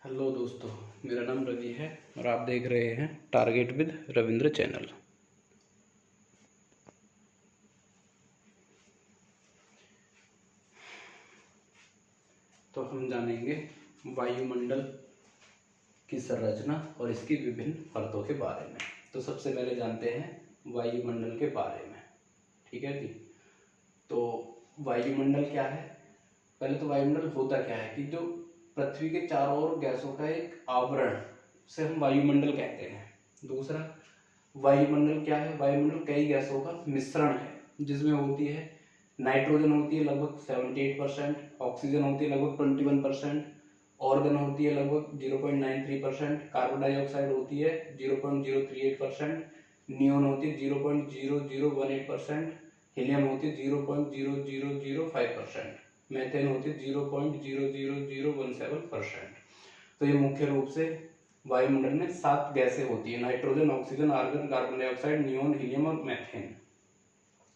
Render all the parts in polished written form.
Hello दोस्तों, मेरा नाम रवि है और आप देख रहे हैं टारगेट विद रविंद्र चैनल। तो हम जानेंगे वायुमंडल की संरचना और इसकी विभिन्न परतों के बारे में। तो सबसे पहले जानते हैं वायुमंडल के बारे में। ठीक है जी। तो वायुमंडल क्या है? पहले तो वायुमंडल होता क्या है कि जो पृथ्वी के चारों ओर गैसों का एक आवरण से हम वायुमंडल कहते हैं। दूसरा, वायुमंडल क्या है? वायुमंडल कई गैसों का मिश्रण है, जिसमें होती है नाइट्रोजन होती है लगभग 78%, ऑक्सीजन होती है लगभग 21%, ऑर्गन होती है लगभग 0.93%, कार्बन डाइऑक्साइड होती है 0.038%, नियोन होती है 0.0018%, हीलियम होती है 0.0005%, मेथेन होती है 0.00017%। तो ये मुख्य रूप से वायुमंडल में 7 गैसें होती है: nitrogen, oxygen, argon, carbon dioxide, neon, helium और मेथेन।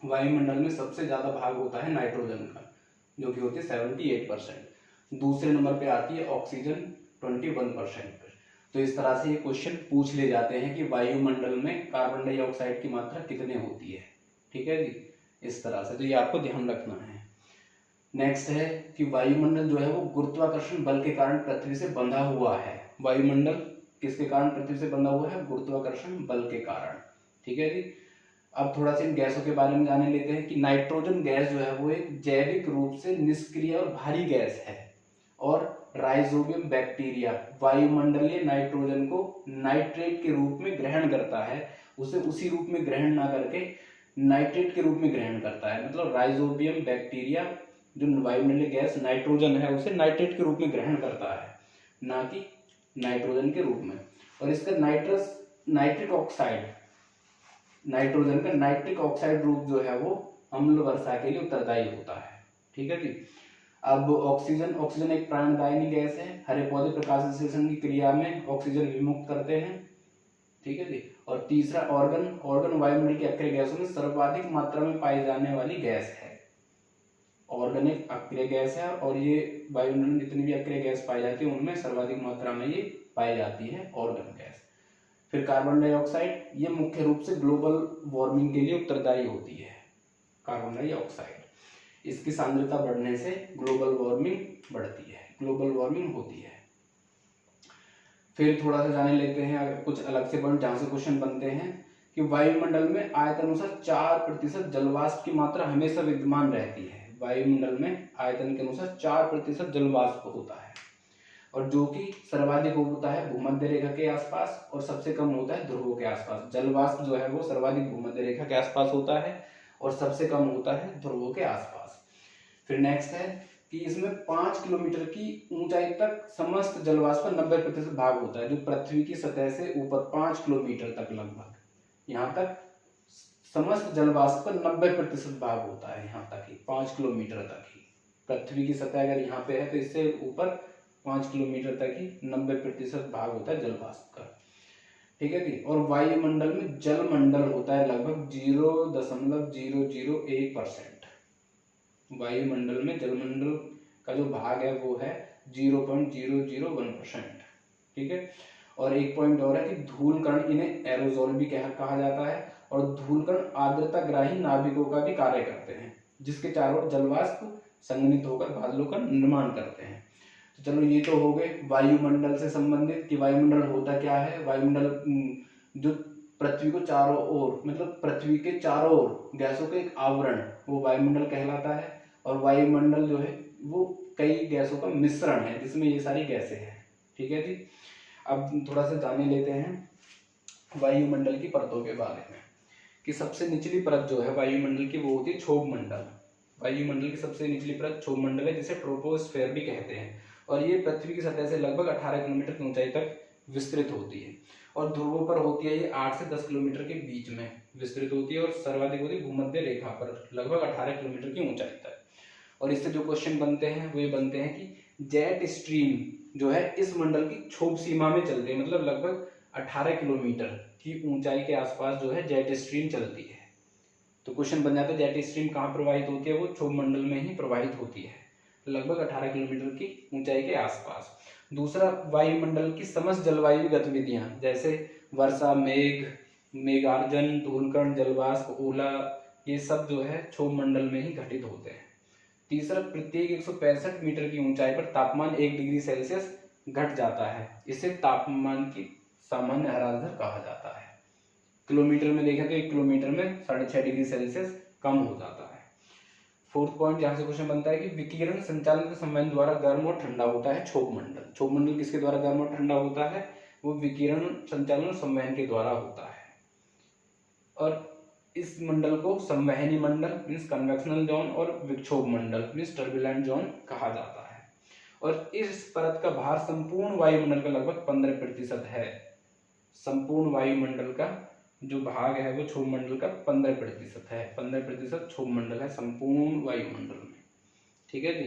वायुमंडल में सबसे ज्यादा भाग होता है नाइट्रोजन का, जो कि होती है 78%। दूसरे नंबर पे आती है ऑक्सीजन 21%। तो इस तरह से ये क्वेश्चन पूछ ले जाते हैं कि वायुमंडल में कार्बन डाइऑक्साइड की मात्रा कितने होती है। ठीक है जी, इस तरह से तो ये आपको ध्यान रखना है। नेक्स्ट है कि वायुमंडल जो है वो गुरुत्वाकर्षण बल के कारण पृथ्वी से बंधा हुआ है। वायुमंडल किसके कारण पृथ्वी से बंधा हुआ है? गुरुत्वाकर्षण बल के कारण। ठीक है जी। अब थोड़ा सा इन गैसों के बारे में जाने लेते हैं कि नाइट्रोजन गैस जो है वो एक जैविक रूप से निष्क्रिय और भारी गैस है, और राइजोबियम बैक्टीरिया वायुमंडलीय नाइट्रोजन को नाइट्रेट के रूप में ग्रहण करता है। उसे उसी रूप में ग्रहण ना करके नाइट्रेट के रूप में ग्रहण करता है। मतलब राइजोबियम बैक्टीरिया जो वायुमंडलीय गैस नाइट्रोजन है उसे नाइट्रेट के रूप में ग्रहण करता है, ना कि नाइट्रोजन के रूप में। और इसका नाइट्रिक ऑक्साइड, नाइट्रोजन का नाइट्रिक ऑक्साइड रूप जो है वो अम्ल वर्षा के लिए उत्तरदायी होता है। ठीक है जी। अब ऑक्सीजन एक प्राणदायिनी गैस है। हरे पौधे प्रकाश संश्लेषण की क्रिया में ऑक्सीजन विमुक्त करते हैं। ठीक है जी। और तीसरा, ऑर्गन वायुमंडल की अक्रिय गैसों में सर्वाधिक मात्रा में पाई जाने वाली गैस है। ऑर्गन एक अक्रिय गैस है और ये वायुमंडल में जितनी भी अक्रिय गैस पाई जाती है उनमें सर्वाधिक मात्रा में ये पाई जाती है ऑर्गन गैस। फिर कार्बन डाइऑक्साइड, ये मुख्य रूप से ग्लोबल वार्मिंग के लिए उत्तरदायी होती है। कार्बन डाइऑक्साइड, इसकी सांद्रता बढ़ने से ग्लोबल वार्मिंग बढ़ती है, ग्लोबल वार्मिंग होती है। फिर थोड़ा सा जाने लेते हैं अगर कुछ अलग से पॉइंट जहां से क्वेश्चन बनते हैं कि वायुमंडल में आयतन अनुसार 4% जलवाष्प की मात्रा हमेशा विद्यमान रहती है। वायुमंडल में आयतन के अनुसार 4% जलवाष्प होता है, और जो कि सर्वाधिक होता है भूमध्य रेखा के आसपास और सबसे कम होता है ध्रुवों के आसपास। जलवाष्प जो है वो सर्वाधिक भूमध्य रेखा के आसपास होता है और सबसे कम होता है ध्रुवों के आसपास। फिर नेक्स्ट है कि इसमें 5 किलोमीटर की ऊंचाई तक समस्त जलवाष्प का 90% भाग होता है, जो पृथ्वी की सतह से ऊपर 5 किलोमीटर तक लगभग, यहाँ तक समस्त जलवाष्प का 90% भाग होता है। यहाँ तक ही 5 किलोमीटर तक ही पृथ्वी की सतह अगर यहाँ पे है तो इससे ऊपर 5 किलोमीटर तक ही 90% भाग होता है जलवाष्प का। ठीक है जी। और वायुमंडल में जलमंडल होता है लगभग 0.001%। वायुमंडल में जलमंडल का जो भाग है वो है 0.001%। ठीक है। और एक पॉइंट और है कि धूलकण, इन्हें एरोजोल भी कहा जाता है, और धूलकण आर्द्रताग्राही नाभिकों का भी कार्य करते हैं, जिसके चारों ओर जलवाष्प संघनित होकर बादलों का निर्माण करते हैं। तो चलो, ये तो हो गए वायुमंडल से संबंधित कि वायुमंडल होता क्या है। वायुमंडल जो पृथ्वी को चारों ओर, मतलब पृथ्वी के चारों ओर गैसों का एक आवरण, वो वायुमंडल कहलाता है। और वायुमंडल जो है वो कई गैसों का मिश्रण है, जिसमें ये सारी गैसें हैं। ठीक है जी। अब थोड़ा सा जाने लेते हैं वायुमंडल की परतों के बारे में कि सबसे निचली परत जो है वायुमंडल की वो होती है क्षोभ मंडल। वायुमंडल की सबसे निचली परत क्षोभ मंडल है, जिसे ट्रोपोस्फेयर भी कहते हैं, और ये पृथ्वी की सतह से लगभग 18 किलोमीटर की ऊंचाई तक विस्तृत होती है। और ध्रुवों पर होती है ये 8 से 10 किलोमीटर के बीच में विस्तृत होती है, और सर्वाधिक होती है भूमध्य रेखा पर लगभग 18 किलोमीटर की ऊंचाई तक। और इससे जो क्वेश्चन बनते हैं वे बनते हैं कि जेट स्ट्रीम जो है इस मंडल की क्षोभ सीमा में चलती है, मतलब लगभग 18 किलोमीटर की ऊंचाई के आसपास जो है जेट स्ट्रीम चलती है। तो क्वेश्चन बन जाता है जेट स्ट्रीम कहाँ प्रवाहित होती है? वो क्षोभ मंडल में ही प्रवाहित होती है। लगभग 18 किलोमीटर की ऊंचाई के आसपास। दूसरा, वायुमंडल की समस्त जलवायु गतिविधियां जैसे वर्षा, मेघ, मेघार्जन, धूलकण, जलवाष्प, ओला, ये सब जो है क्षोभ मंडल में ही घटित होते हैं। तीसरा, प्रत्येक 165 मीटर की ऊंचाई पर तापमान 1 डिग्री सेल्सियस घट जाता है। इसे तापमान की सामान्य आराधना कहा जाता है। किलोमीटर में देखें तो 1 किलोमीटर में 6.5 डिग्री सेल्सियस कम हो जाता है। फोर्थ पॉइंट यहाँ से क्वेश्चन बनता है कि विकिरण संचालन के संवहन द्वारा गर्म और ठंडा होता है क्षोभ मंडल। क्षोभ मंडल किसके द्वारा गर्म और ठंडा होता है? वो विकिरण संचालन और संवहन के द्वारा होता है। और इस मंडल को संवहनी मंडल मीन्स कन्वेक्शनल जोन और विक्षोभ मंडल मीन्स टर्बुलेंट जोन कहा जाता है। और इस परत का भार संपूर्ण वायुमंडल का लगभग 15% है। संपूर्ण वायुमंडल का जो भाग है वो क्षोभ मंडल का 15% है। 15% क्षोभ मंडल है संपूर्ण वायुमंडल में। ठीक है जी,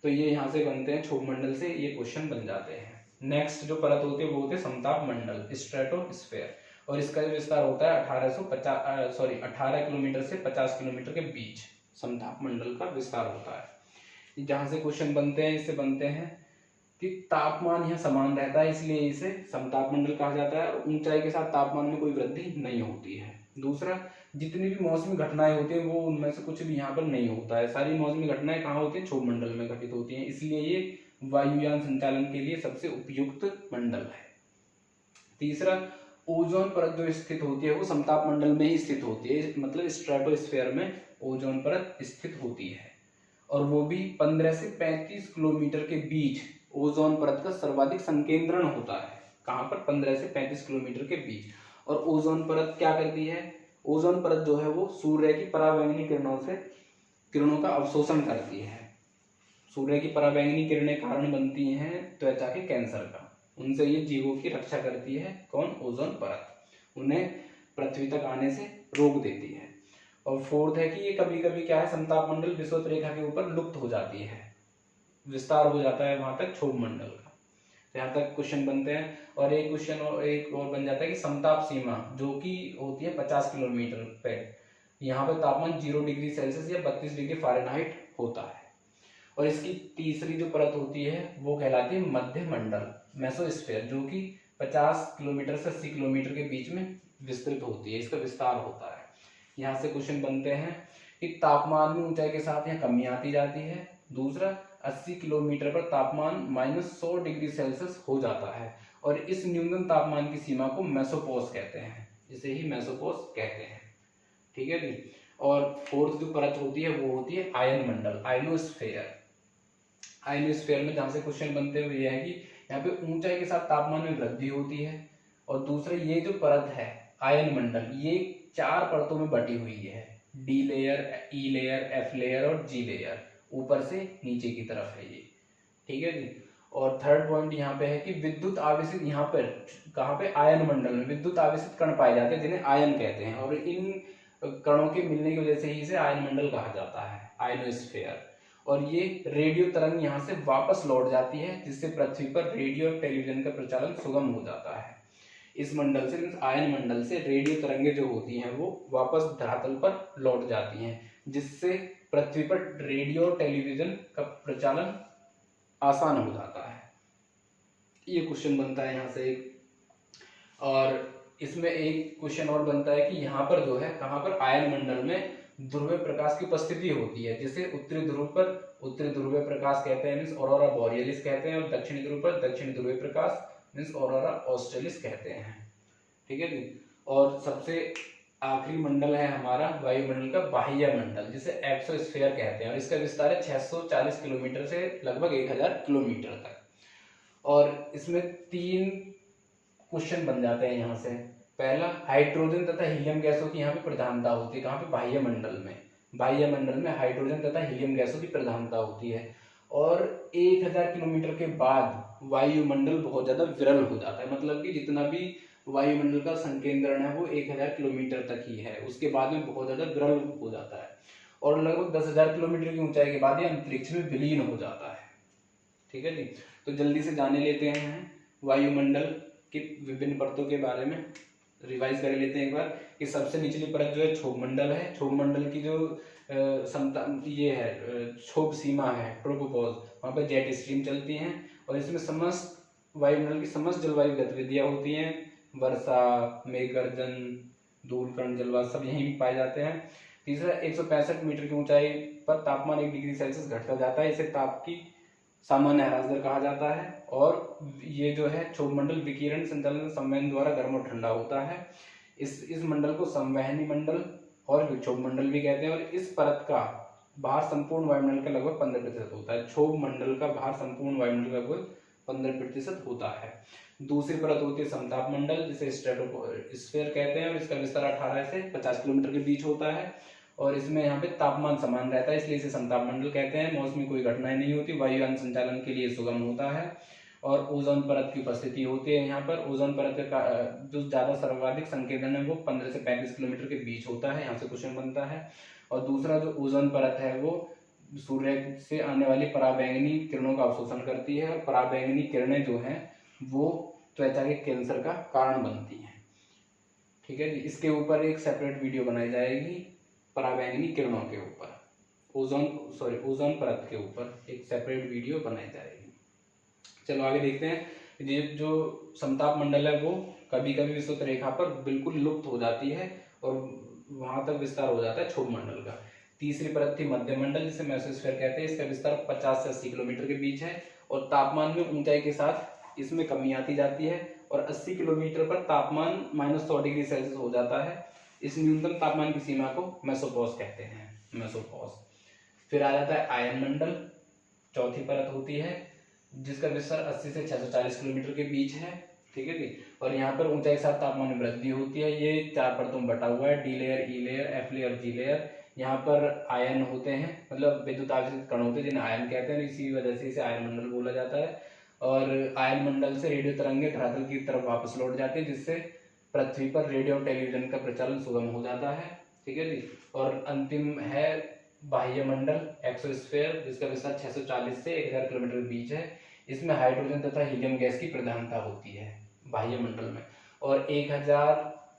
तो ये यहाँ से बनते हैं क्षोभ मंडल से ये क्वेश्चन बन जाते हैं। नेक्स्ट जो परत होती है वो होती है समताप मंडल, स्ट्रेटोस्फेयर, और इसका विस्तार होता है 18 किलोमीटर से 50 किलोमीटर के बीच समताप मंडल का विस्तार होता है। जहाँ से क्वेश्चन बनते हैं इससे बनते हैं कि तापमान यहाँ समान रहता है इसलिए इसे समताप मंडल कहा जाता है, और ऊंचाई के साथ तापमान में कोई वृद्धि नहीं होती है। दूसरा, जितनी भी मौसमी घटनाएं होती हैं वो उनमें से कुछ भी यहाँ पर नहीं होता है। सारी मौसमी घटनाएं कहाँ होती हैं? क्षोभ मंडल में घटित होती हैं, इसलिए ये वायुयान संचालन के लिए सबसे उपयुक्त मंडल है। तीसरा, ओजोन परत जो स्थित होती है वो समताप मंडल में ही स्थित होती है, मतलब स्ट्रेटोस्फेयर में ओजोन परत स्थित होती है, और वो भी 15 से 35 किलोमीटर के बीच ओजोन परत का सर्वाधिक संकेंद्रण होता है। कहाँ पर? 15 से 35 किलोमीटर के बीच। और ओजोन परत क्या करती है? ओजोन परत जो है वो सूर्य की पराबैंगनी किरणों का अवशोषण करती है। सूर्य की पराबैंगनी किरणें कारण बनती हैं त्वचा के कैंसर का, उनसे ये जीवों की रक्षा करती है। कौन? ओजोन परत उन्हें पृथ्वी तक आने से रोक देती है। और फोर्थ है कि ये कभी कभी क्या है, समताप मंडल विषुवत रेखा के ऊपर लुप्त हो जाती है, विस्तार हो जाता है वहां तक क्षोभ मंडल का। यहाँ तक क्वेश्चन बनते हैं। और एक क्वेश्चन और बन जाता है कि समताप सीमा जो कि होती है 50 किलोमीटर पे, यहाँ पे तापमान 0 डिग्री सेल्सियस या 32 डिग्री फ़ारेनहाइट होता है। और इसकी तीसरी जो परत होती है वो कहलाती है मध्य मंडल, मेसोस्फीयर, जो कि 50 किलोमीटर से 80 किलोमीटर के बीच में विस्तृत होती है, इसका विस्तार होता है। यहाँ से क्वेश्चन बनते हैं कि तापमान में ऊंचाई के साथ यहाँ कमी आती जाती है। दूसरा, 80 किलोमीटर पर तापमान -100 डिग्री सेल्सियस हो जाता है, और इस न्यूनतम तापमान की सीमा को मेसोपोज कहते हैं, इसे ही मेसोपोज कहते हैं। ठीक है जी। और फोर्थ जो परत होती है वो होती है आयन मंडल, आयनोस्फेयर। आयनोस्फेयर में जहाँ से क्वेश्चन बनते हुए ये है कि यहाँ पे ऊंचाई के साथ तापमान में वृद्धि होती है। और दूसरा, ये जो परत है आयन मंडल, ये 4 परतों में बटी हुई है, डी लेयर, ई लेयर, एफ लेयर और जी लेयर, ऊपर से नीचे की तरफ है ये। ठीक है जी। और थर्ड पॉइंट यहाँ पे है कि विद्युत आवेशित, यहाँ पर कहाँ पे? आयन मंडल में विद्युत आवेशित कण पाए जाते हैं जिन्हें आयन कहते हैं, और इन कणों के मिलने की वजह से ही इसे आयन मंडल कहा जाता है, आयनोस्फीयर। और ये रेडियो तरंग यहाँ से वापस लौट जाती है, जिससे पृथ्वी पर रेडियो और टेलीविजन का प्रचालन सुगम हो जाता है। इस मंडल से, आयन मंडल से रेडियो तरंगें जो होती हैं वो वापस धरातल पर लौट जाती हैं, जिससे पृथ्वी पर रेडियो और टेलीविजन का प्रचालन आसान हो जाता है। ये क्वेश्चन बनता है यहाँ से एक। और इसमें एक क्वेश्चन और बनता है कि यहाँ पर जो है, कहाँ पर? आयन मंडल में ध्रुवीय प्रकाश की उपस्थिति होती है, जिसे उत्तरी ध्रुव पर उत्तरी ध्रुवीय प्रकाश कहते हैं, मीन्स ऑरोरा बोरियलिस कहते हैं, और दक्षिणी ध्रुव पर दक्षिणी ध्रुवीय प्रकाश मीन्स ऑरोरा ऑस्ट्रेलिस कहते हैं। ठीक है जी। और सबसे आखिरी मंडल है हमारा वायुमंडल का बाह्य मंडल, जिसे एक्सोस्फीयर कहते हैं, और इसका विस्तार है 640 किलोमीटर से लगभग 1000 किलोमीटर तक। और इसमें 3 क्वेश्चन बन जाते हैं यहाँ से। पहला, हाइड्रोजन तथा हीलियम गैसों की यहाँ पे प्रधानता होती है। कहाँ पे? बाह्य मंडल में। बाह्य मंडल में हाइड्रोजन तथा हीलियम गैसों की प्रधानता होती है। और 1000 किलोमीटर के बाद वायुमंडल बहुत ज्यादा विरल हो जाता है, मतलब कि जितना भी वायुमंडल का संकेंद्रण है वो 1000 किलोमीटर तक ही है, उसके बाद में बहुत ज्यादा विरल हो जाता है, और लगभग 10,000 किलोमीटर की ऊंचाई के बाद ये अंतरिक्ष में विलीन हो जाता है। ठीक है जी। तो जल्दी से जाने लेते हैं वायुमंडल की विभिन्न परतों के बारे में। रिवाइज कर लेते हैं एक बार कि सबसे निचली परत जो है क्षोभ मंडल है। क्षोभ मंडल की जो समता ये है क्षोभ सीमा है ट्रोपोपॉज, वहाँ पर जेट स्ट्रीम चलती हैं और इसमें समस्त वायुमंडल की समस्त जलवायु गतिविधियाँ होती हैं। वर्षा, मेघगर्जन, धूलकण, जलवाष्प सब यहीं भी पाए जाते हैं। तीसरा 165 मीटर की ऊंचाई पर तापमान 1 डिग्री सेल्सियस घटता जाता है, इसे ताप की सामान्य ह्रास दर कहा जाता है। और ये जो है क्षोभ मंडल विकिरण संचालन संवहन द्वारा गर्म और ठंडा होता है। इस मंडल को संवहनी मंडल और विक्षोभ मंडल भी कहते हैं और इस परत का भार संपूर्ण वायुमंडल का लगभग 15% होता है। क्षोभ मंडल का भार संपूर्ण वायुमंडल का लगभग 15% होता है। दूसरी परत होती है समताप मंडल, जिसे स्ट्रेटोस्फीयर कहते हैं और इसका विस्तार 18 से 50 किलोमीटर के बीच होता है और इसमें यहाँ पे तापमान समान रहता है, इसलिए इसे समताप मंडल कहते हैं। मौसमी कोई घटनाएं नहीं होती, वायुयान संचालन के लिए सुगम होता है और ओजोन परत की उपस्थिति होती है। यहाँ पर ओजोन परत का जो ज़्यादा सर्वाधिक संकेंद्रण है वो 15 से 35 किलोमीटर के बीच होता है, यहाँ से क्वेश्चन बनता है। और दूसरा जो ओजोन परत है वो सूर्य से आने वाली पराबैंगनी किरणों का अवशोषण करती है और पराबैंगनी किरणें जो हैं वो त्वचा के कैंसर का कारण बनती हैं। ठीक है जी, इसके ऊपर एक सेपरेट वीडियो बनाई जाएगी पराबैंगनी किरणों के ऊपर, ओजोन परत के ऊपर एक सेपरेट वीडियो बनाई जाएगी। चलो आगे देखते हैं। ये जो समताप मंडल है वो कभी कभी विषुवत रेखा पर बिल्कुल लुप्त हो जाती है और वहां तक विस्तार हो जाता है क्षोभ मंडल का। तीसरी परत थी मध्य मंडल, जिसे मेसोस्फीयर कहते हैं, इसका विस्तार 50 से 80 किलोमीटर के बीच है और तापमान में ऊंचाई के साथ इसमें कमी आती जाती है और 80 किलोमीटर पर तापमान -100 डिग्री सेल्सियस हो जाता है। इस न्यूनतम तापमान की सीमा को मेसोपॉज कहते हैं, मेसोपॉज। फिर आ जाता है आयन मंडल, चौथी परत होती है जिसका विस्तार 80 से 640 किलोमीटर के बीच है। ठीक है जी, और यहाँ पर ऊंचाई के साथ तापमान में वृद्धि होती है। ये 4 परतों में बटा हुआ है, डी लेयर, ई लेयर, एफ लेयर, जी लेयर। यहाँ पर आयन होते हैं, मतलब विद्युत आवेशित कण होते हैं जिन्हें आयन कहते हैं, इसी वजह से इसे आयन मंडल बोला जाता है। और आयन मंडल से रेडियो तरंगे धरातल की तरफ वापस लौट जाती है, जिससे पृथ्वी पर रेडियो और टेलीविजन का प्रचलन सुगम हो जाता है। ठीक है जी, और अंतिम है बाह्य मंडल, एक्सोस्फीयर, जिसका विस्तार 640 से 1000 किलोमीटर के बीच है। इसमें हाइड्रोजन तथा हीलियम गैस की प्रधानता होती है बाह्य मंडल में, और 1000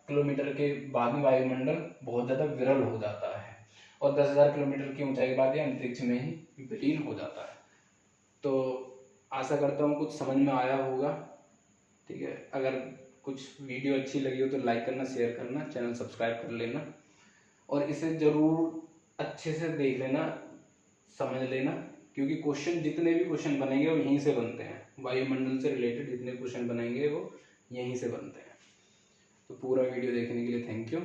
किलोमीटर के बाद में वायुमंडल बहुत ज़्यादा विरल हो जाता है और 10,000 किलोमीटर की ऊंचाई के बाद ये अंतरिक्ष में ही विलीन हो जाता है। तो आशा करता हूँ कुछ समझ में आया होगा। ठीक है, अगर कुछ वीडियो अच्छी लगी हो तो लाइक करना, शेयर करना, चैनल सब्सक्राइब कर लेना और इसे ज़रूर अच्छे से देख लेना, समझ लेना, क्योंकि क्वेश्चन जितने भी क्वेश्चन बनेंगे वो यहीं से बनते हैं। वायुमंडल से रिलेटेड जितने क्वेश्चन बनेंगे वो यहीं से बनते हैं। तो पूरा वीडियो देखने के लिए थैंक यू।